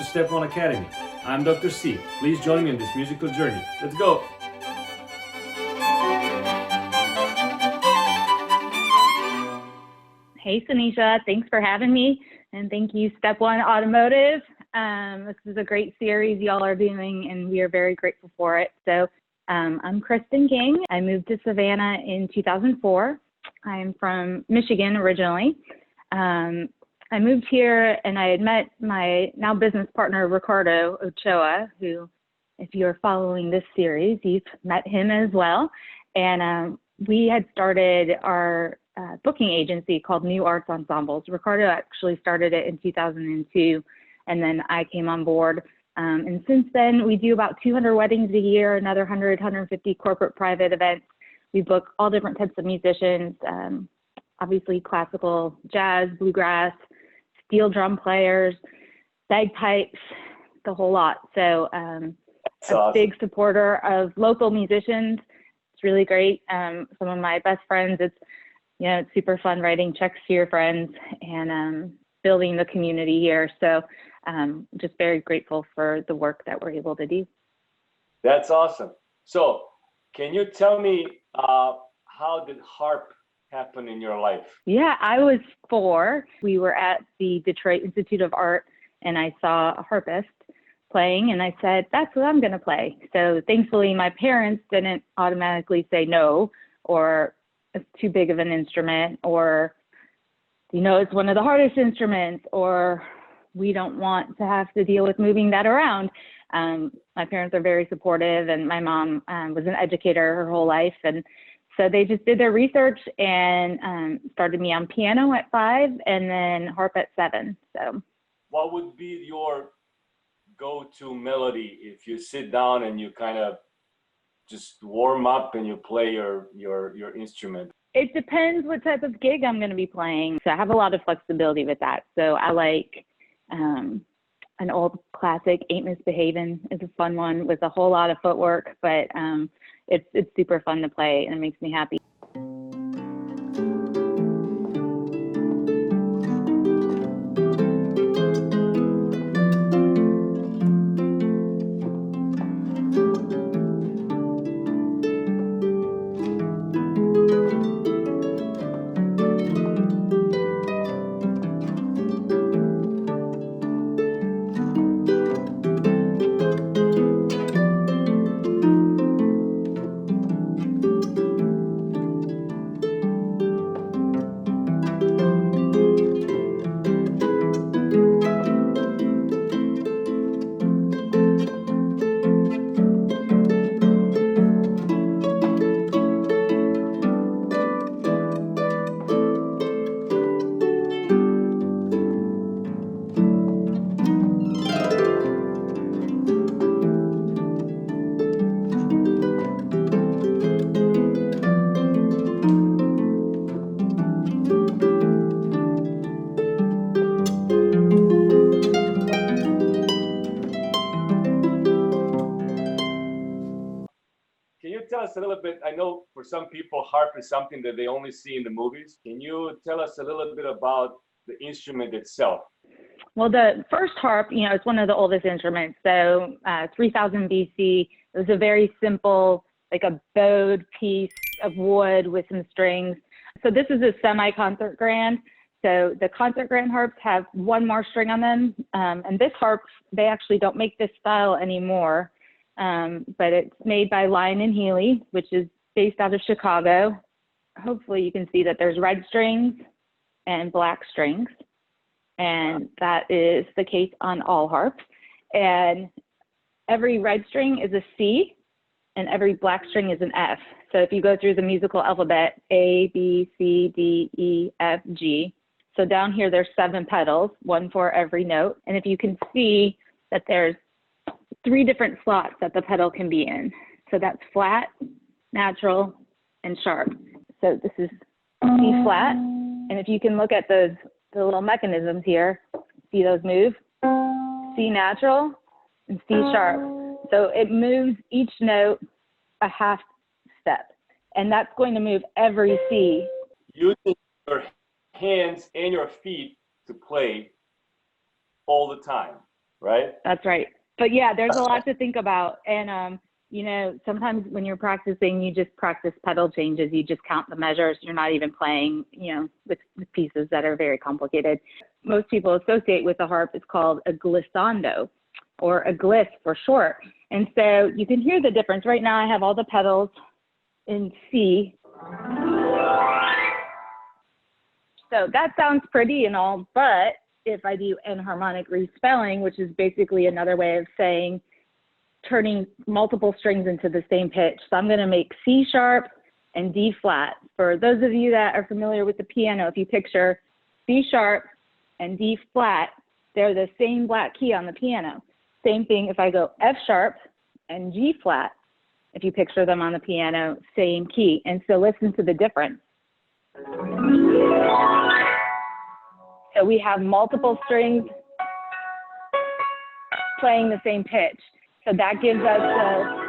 Step One Academy. I'm Dr. C. Please join me in this musical journey. Let's go! Hey, Sinisa, thanks for having me. And thank you, Step One Automotive. This is a great series y'all are doing, and we are very grateful for it. So I'm Kristin King. I moved to Savannah in 2004. I'm from Michigan originally. I moved here and I had met my now business partner, Ricardo Ochoa, who, if you're following this series, you've met him as well. And we had started our booking agency called New Arts Ensembles. Ricardo actually started it in 2002, and then I came on board. And since then, we do about 200 weddings a year, another 100, 150 corporate private events. We book all different types of musicians, obviously classical, jazz, bluegrass, steel drum players, bagpipes, the whole lot. So a big supporter of local musicians. It's really great. Some of my best friends, it's super fun writing checks to your friends and building the community here. So just very grateful for the work that we're able to do. That's awesome. So can you tell me how did harp happen in your life? Yeah, I was 4. We were at the Detroit Institute of Art and I saw a harpist playing and I said, that's what I'm going to play. So thankfully my parents didn't automatically say no, or it's too big of an instrument, or, it's one of the hardest instruments, or we don't want to have to deal with moving that around. My parents are very supportive, and my mom was an educator her whole life. And so they just did their research and started me on piano at 5 and then harp at 7. So what would be your go-to melody if you sit down and you kind of just warm up and you play your instrument? It depends what type of gig I'm going to be playing. So I have a lot of flexibility with that. So I like an old classic, Ain't Misbehavin' is a fun one with a whole lot of footwork, but it's super fun to play and it makes me happy. Tell us a little bit. I know for some people harp is something that they only see in the movies. Can you tell us a little bit about the instrument itself? Well, the first harp, it's one of the oldest instruments. So 3000 BC, it was a very simple, like a bowed piece of wood with some strings. So this is a semi-concert grand. So the concert grand harps have one more string on them. And this harp, they actually don't make this style anymore. But it's made by Lyon and Healy, which is based out of Chicago. Hopefully you can see that there's red strings and black strings, and that is the case on all harps. And every red string is a C, and every black string is an F. So if you go through the musical alphabet, A, B, C, D, E, F, G. So down here there's 7 pedals, one for every note. And if you can see that there's 3 different slots that the pedal can be in. So that's flat, natural, and sharp. So this is C flat. And if you can look at the little mechanisms here, see those move? C natural and C sharp. So it moves each note a half step. And that's going to move every C. Using your hands and your feet to play all the time. right? That's right. But yeah, there's a lot to think about. And, you know, sometimes when you're practicing, you just practice pedal changes. You just count the measures. You're not even playing, you know, with pieces that are very complicated. Most people associate with the harp is called a glissando, or a gliss for short. And so you can hear the difference. Right now I have all the pedals in C. So that sounds pretty and all, but if I do enharmonic respelling, which is basically another way of saying turning multiple strings into the same pitch. So I'm going to make C sharp and D flat. For those of you that are familiar with the piano, if you picture C sharp and D flat, they're the same black key on the piano. Same thing if I go F sharp and G flat. If you picture them on the piano, same key. And so listen to the difference. So we have multiple strings playing the same pitch. So that gives us a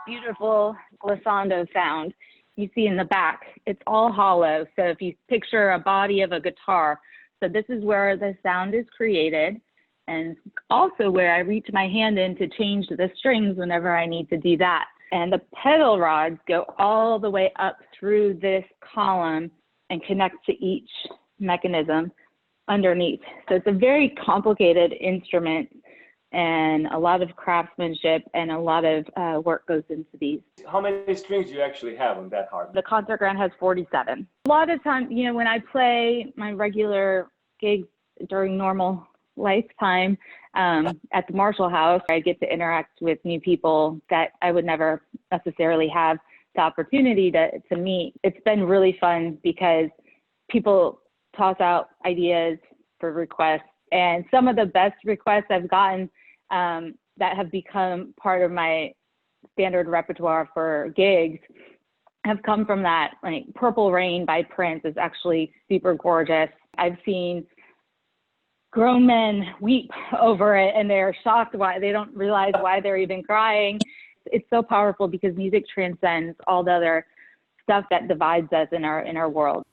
beautiful glissando sound. You see in the back, it's all hollow. So if you picture a body of a guitar, so this is where the sound is created, and also where I reach my hand in to change the strings whenever I need to do that. And the pedal rods go all the way up through this column and connect to each mechanism underneath. So it's a very complicated instrument, and a lot of craftsmanship and a lot of work goes into these. How many strings do you actually have on that harp? The concert grand has 47. A lot of times, you know, when I play my regular gigs during normal lifetime at the Marshall House, I get to interact with new people that I would never necessarily have the opportunity to meet. It's been really fun because people toss out ideas for requests, and some of the best requests I've gotten that have become part of my standard repertoire for gigs have come from that. Like Purple Rain by Prince is actually super gorgeous. I've seen grown men weep over it, and they're shocked why they don't realize why they're even crying. It's so powerful because music transcends all the other stuff that divides us in our world.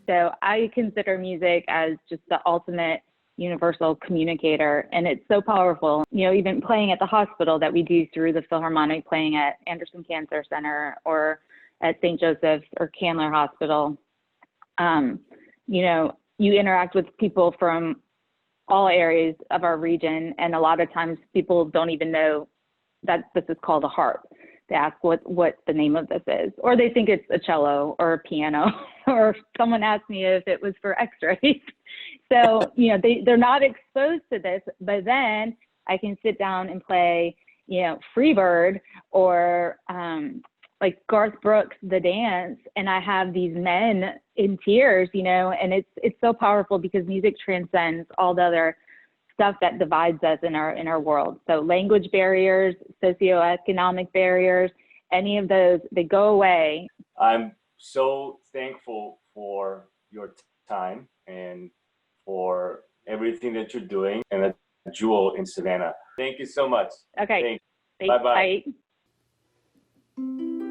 So I consider music as just the ultimate universal communicator, and it's so powerful. You know, even playing at the hospital that we do through the Philharmonic, playing at Anderson Cancer Center or at St. Joseph's or Candler Hospital, you know, you interact with people from all areas of our region, and a lot of times people don't even know that this is called a harp. They ask what the name of this is, or they think it's a cello or a piano, or someone asked me if it was for x-rays. So, you know, they're not exposed to this, but then I can sit down and play, you know, Freebird or like Garth Brooks, The Dance, and I have these men in tears, you know, and it's so powerful because music transcends all the other stuff that divides us in our world. So language barriers, socioeconomic barriers, any of those, they go away. I'm so thankful for your time and for everything that you're doing, and a jewel in Savannah. Thank you so much. Okay. Thanks. Bye-bye. Bye.